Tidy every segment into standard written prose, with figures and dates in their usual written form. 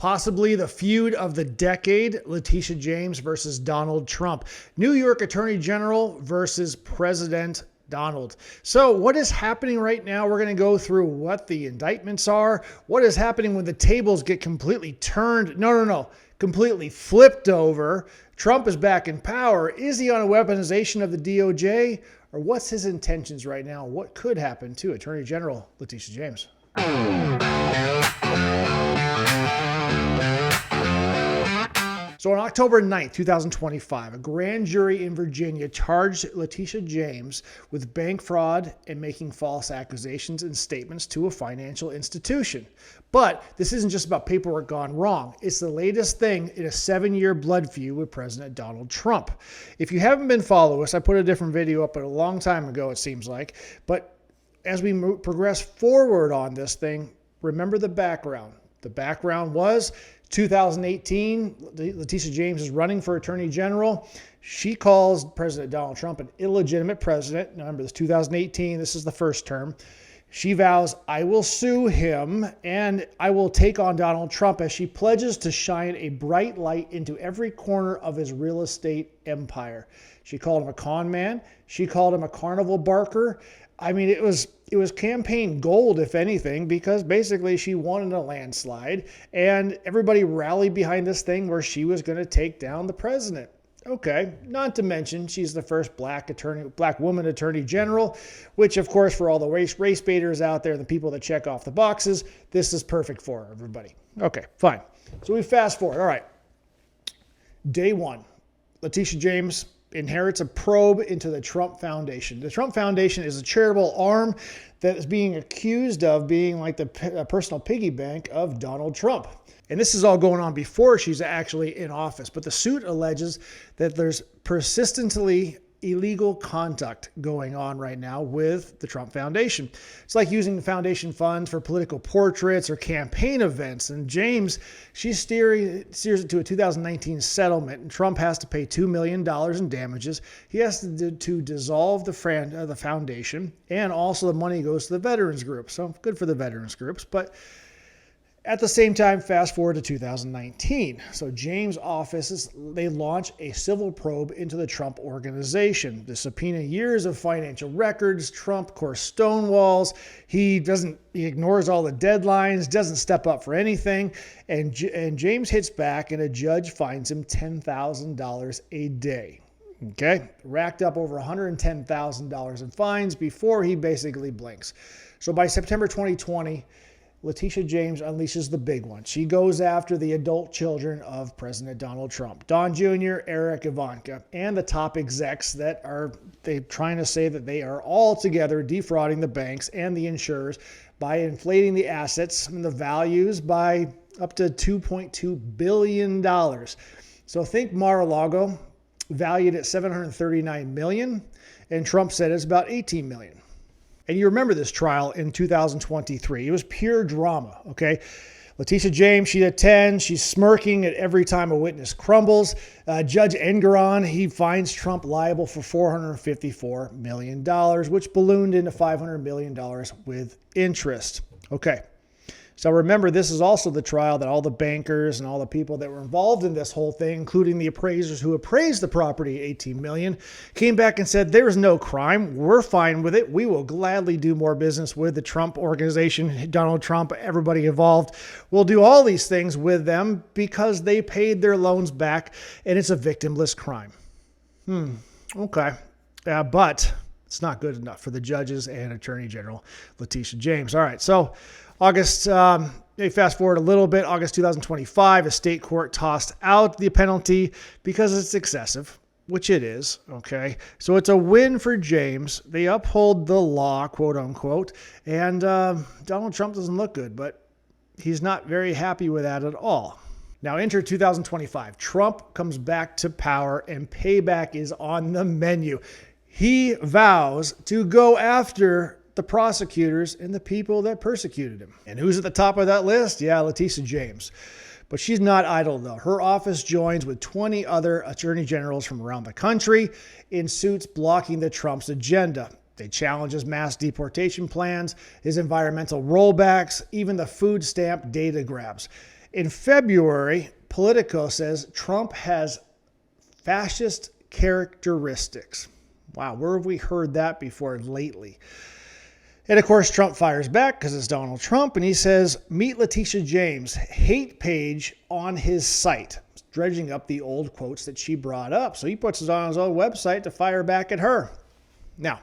Possibly the feud of the decade, Letitia James versus Donald Trump. New York Attorney General versus President Donald. So what is happening right now? We're going to go through what the indictments are, what is happening when the tables get completely turned. No. Completely flipped over. Trump is back in power. Is he on a weaponization of the DOJ? Or what's his intentions right now? What could happen to Attorney General Letitia James? So on October 9th, 2025, a grand jury in Virginia charged Letitia James with bank fraud and making false accusations and statements to a financial institution. But this isn't just about paperwork gone wrong. It's the latest thing in a 7-year blood feud with President Donald Trump. If you haven't been following us, I put a different video up a long time ago, it seems like. But as we progress forward on this thing, remember the background. The background was 2018, Letitia James is running for Attorney General. She calls President Donald Trump an illegitimate president. Remember, this 2018, this is the first term. She vows, I will sue him and I will take on Donald Trump as she pledges to shine a bright light into every corner of his real estate empire. She called him a con man. She called him a carnival barker. I mean, it was campaign gold, if anything, because basically she won in a landslide and everybody rallied behind this thing where she was going to take down the president. Okay, not to mention she's the first black woman attorney general, which of course for all the race baiters out there, the people that check off the boxes, this is perfect for everybody. Okay, fine. So we fast forward. All right. Day one, Letitia James inherits a probe into the Trump Foundation. The Trump Foundation is a charitable arm that is being accused of being like the personal piggy bank of Donald Trump. And this is all going on before she's actually in office. But the suit alleges that there's persistently illegal conduct going on right now with the Trump Foundation. It's like using the foundation funds for political portraits or campaign events. And James, she steers it to a 2019 settlement, and Trump has to pay $2 million in damages. He has to dissolve the foundation, and also the money goes to the veterans group. So good for the veterans groups. But at the same time, fast forward to 2019. So James' offices, they launch a civil probe into the Trump organization. They subpoena years of financial records. Trump, of course, stonewalls. He ignores all the deadlines, doesn't step up for anything. And James hits back and a judge fines him $10,000 a day. Okay, racked up over $110,000 in fines before he basically blinks. So by September 2020, Letitia James unleashes the big one. She goes after the adult children of President Donald Trump, Don Jr., Eric, Ivanka, and the top execs that are trying to say that they are all together defrauding the banks and the insurers by inflating the assets and the values by up to $2.2 billion. So think Mar-a-lago, valued at $739 million, and Trump said it's about $18 million. And you remember this trial in 2023. It was pure drama, okay? Letitia James, she attends. She's smirking at every time a witness crumbles. Judge Engeron, he finds Trump liable for $454 million, which ballooned into $500 million with interest. Okay. So remember, this is also the trial that all the bankers and all the people that were involved in this whole thing, including the appraisers who appraised the property $18 million, came back and said, there is no crime. We're fine with it. We will gladly do more business with the Trump organization, Donald Trump, everybody involved. We'll do all these things with them because they paid their loans back and it's a victimless crime. Okay. But it's not good enough for the judges and Attorney General Letitia James. All right. So August, fast forward a little bit, August 2025, a state court tossed out the penalty because it's excessive, which it is, okay? So it's a win for James. They uphold the law, quote unquote, and Donald Trump doesn't look good, but he's not very happy with that at all. Now enter 2025. Trump comes back to power and payback is on the menu. He vows to go after the prosecutors and the people that persecuted him. And who's at the top of that list? Yeah, Letitia James. But she's not idle, though. Her office joins with 20 other attorney generals from around the country in suits blocking the Trump's agenda. They challenge his mass deportation plans, his environmental rollbacks, even the food stamp data grabs. In February, Politico says Trump has fascist characteristics. Wow, where have we heard that before lately? And of course, Trump fires back because it's Donald Trump, and he says, meet Letitia James, hate page on his site, dredging up the old quotes that she brought up. So he puts it on his own website to fire back at her. Now,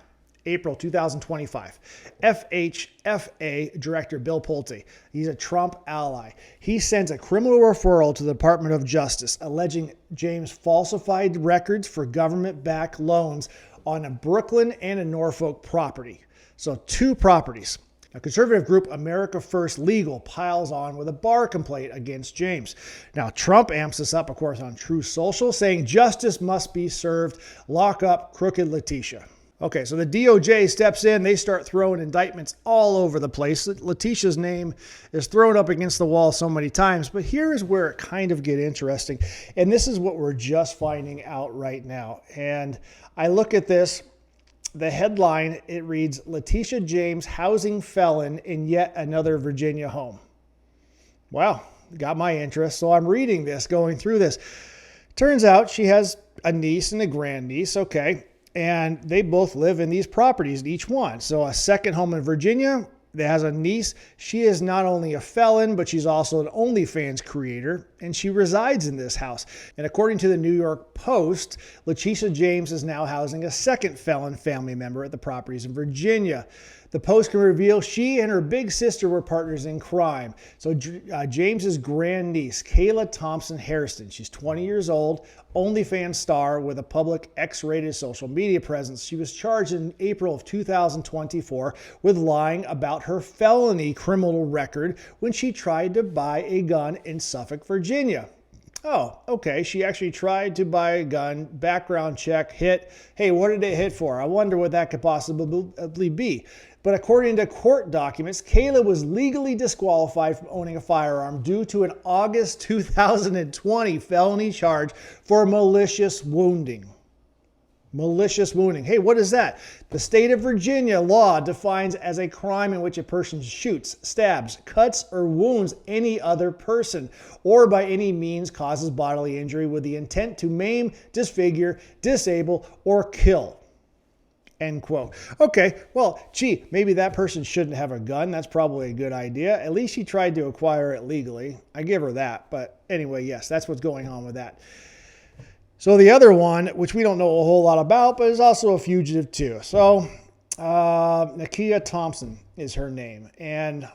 April 2025, FHFA Director Bill Pulte, he's a Trump ally. He sends a criminal referral to the Department of Justice alleging James falsified records for government-backed loans on a Brooklyn and a Norfolk property. So 2 properties. A conservative group, America First Legal, piles on with a bar complaint against James. Now, Trump amps this up, of course, on Truth Social, saying justice must be served. Lock up crooked Letitia. Okay, so the DOJ steps in. They start throwing indictments all over the place. Letitia's name is thrown up against the wall so many times. But here is where it kind of gets interesting. And this is what we're just finding out right now. And I look at this. The headline, it reads, Letitia James housing felon in yet another Virginia home. Wow, got my interest. So I'm reading this, going through this. Turns out she has a niece and a grandniece. Okay. And they both live in these properties, each one. So a second home in Virginia that has a niece. She is not only a felon, but she's also an OnlyFans creator, and she resides in this house. And according to the New York Post, Letitia James is now housing a second felon family member at the properties in Virginia. The Post can reveal she and her big sister were partners in crime. So James's grandniece, Kayla Thompson Hairston, she's 20 years old, OnlyFans star with a public X-rated social media presence. She was charged in April of 2024 with lying about her felony criminal record when she tried to buy a gun in Suffolk, Virginia. Oh, okay. She actually tried to buy a gun, background check, hit. Hey, what did it hit for? I wonder what that could possibly be. But according to court documents, Kayla was legally disqualified from owning a firearm due to an August 2020 felony charge for malicious wounding. Malicious wounding. Hey, what is that? The state of Virginia law defines as a crime in which a person shoots, stabs, cuts, or wounds any other person, or by any means causes bodily injury with the intent to maim, disfigure, disable, or kill. End quote. Okay, well, gee, maybe that person shouldn't have a gun. That's probably a good idea. At least she tried to acquire it legally. I give her that. But anyway, yes, that's what's going on with that. So the other one, which we don't know a whole lot about, but is also a fugitive too. So Nakia Thompson is her name. And man,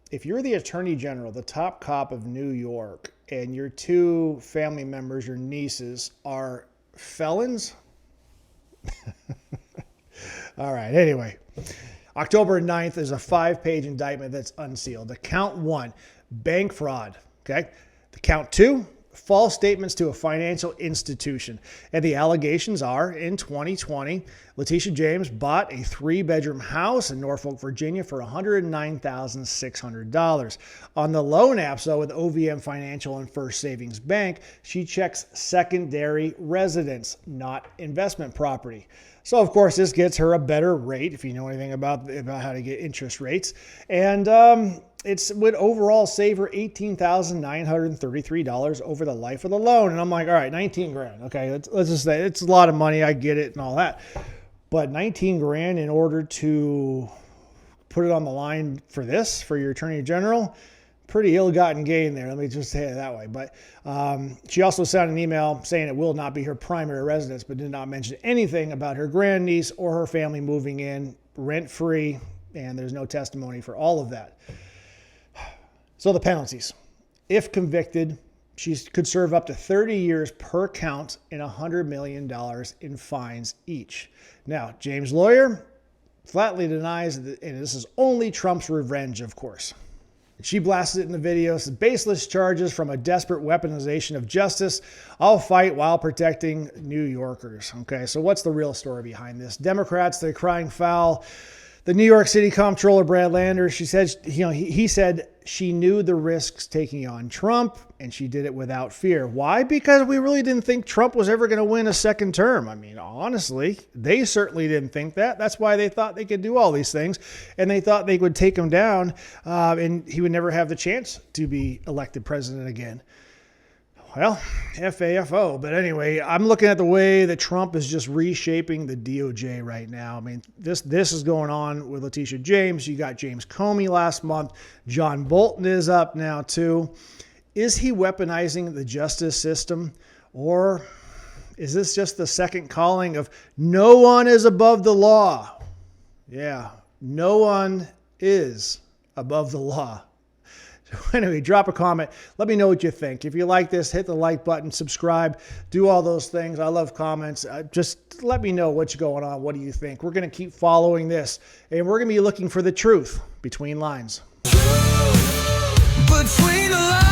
if you're the Attorney General, the top cop of New York, and your 2 family members, your nieces, are felons, all right, anyway, October 9th is a 5-page indictment that's unsealed. The count 1, bank fraud. Okay. The count 2, false statements to a financial institution. And the allegations are, in 2020, Letitia James bought a 3-bedroom house in Norfolk, Virginia for $109,600. On the loan apps, though, with OVM Financial and First Savings Bank, she checks secondary residence, not investment property. So, of course, this gets her a better rate, if you know anything about how to get interest rates. And it would overall save her $18,933 over the life of the loan. And I'm like, all right, 19 grand. Okay, let's just say it's a lot of money. I get it and all that. But 19 grand in order to put it on the line for this, for your Attorney General, pretty ill-gotten gain there. Let me just say it that way. But she also sent an email saying it will not be her primary residence, but did not mention anything about her grandniece or her family moving in rent-free. And there's no testimony for all of that. So the penalties. If convicted, she could serve up to 30 years per count and $100 million in fines each. Now, James' lawyer flatly denies that, and this is only Trump's revenge, of course. She blasted it in the video, says, baseless charges from a desperate weaponization of justice. I'll fight while protecting New Yorkers. Okay, so what's the real story behind this? Democrats, they're crying foul. The New York City Comptroller Brad Lander, she said, he said she knew the risks taking on Trump and she did it without fear. Why? Because we really didn't think Trump was ever going to win a second term. I mean, honestly, they certainly didn't think that. That's why they thought they could do all these things, and they thought they would take him down and he would never have the chance to be elected president again. Well, FAFO. But anyway, I'm looking at the way that Trump is just reshaping the DOJ right now. I mean, this is going on with Letitia James. You got James Comey last month. John Bolton is up now too. Is he weaponizing the justice system? Or is this just the second calling of no one is above the law? Yeah, no one is above the law. So anyway, drop a comment. Let me know what you think. If you like this, hit the like button, subscribe, do all those things. I love comments. Just let me know what's going on. What do you think? We're going to keep following this, and we're going to be looking for the truth between lines. Between the lines.